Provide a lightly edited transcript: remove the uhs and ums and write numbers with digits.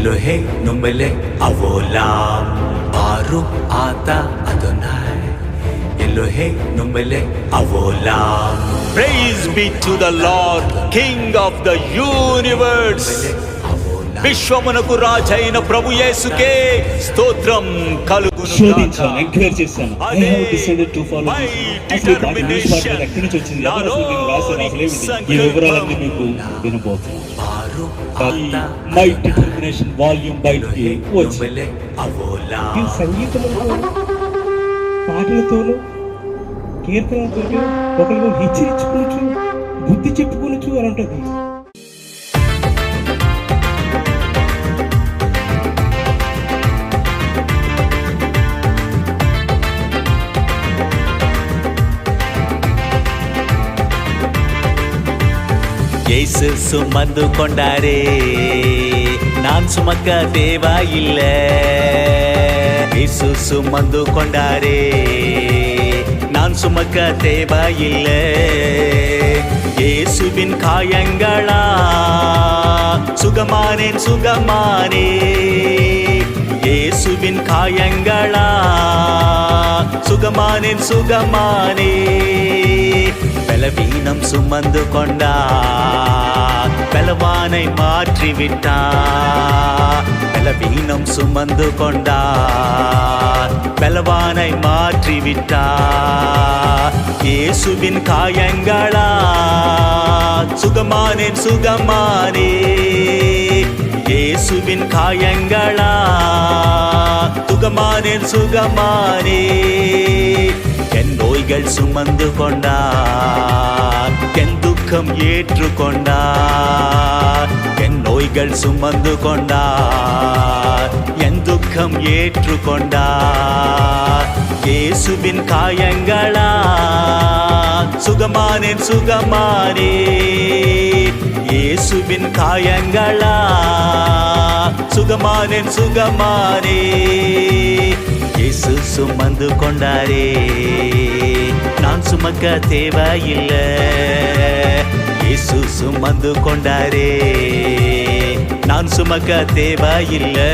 Elohe numele avolam baru ata Adonai. Elohe numele avolam. Praise be to the Lord, King of the universe. విశ్వమునకు రాజైన ప్రభు యేసుకే స్తోత్రం కలుగును శోధించాను, encourage చేశాను. I have decided to follow this. అసలు పాట news పాట ఎక్కడి నుంచి వచ్చింది, ఎవరు అసలు నేను రాశాను, అసలు ఏమిటి, ఈ వివరాలన్నీ మీకు వినబోతున్నాను. మై డిటర్మినేషన్ వాల్యూమ్ బయటికి వచ్చింది. ఈ సంగీతంలో పాటలతోనూ కీర్తనలతోనూ ఒకరిని హెచ్చరించుకోవచ్చు, బుద్ధి చెప్పుకోవచ్చు అని ఉంటుంది. இயேசு சுமந்து கொண்டாரே, நான் சுமக்க தேவையில்லை. இயேசு சுமந்து கொண்டாரே, நான் சுமக்க தேவையில்லை. இயேசுவின் காயங்களா சுகமானேன் சுகமானே. இயேசுவின் காயங்களா சுகமானேன் சுகமானே. பலவீனம் சுமந்து கொண்டார், பலவானை மாற்றிவிட்டார். பலவீனம் சுமந்து கொண்டார், பலவானை மாற்றிவிட்டார். இயேசுவின் காயங்களா சுகமானேன் சுகமானே. இயேசுவின் காயங்களா சுகமானேன் சுகமானே. என் நோய்கள் சுமந்து கொண்டார், என் துக்கம் ஏற்றுக்கொண்டார். என் நோய்கள் சுமந்து கொண்டார், என் துக்கம் ஏற்றுக்கொண்டார். இயேசுவின் காயங்களா சுகமானேன் சுகமானே. இயேசுவின் காயங்களா சுகமானேன் சுகமானே. இயேசு சுமந்து கொண்டாரே, நான் சுமக்க தேவையில்லை. இயேசு சுமந்து கொண்டாரே, நான் சுமக்க தேவையில்லை.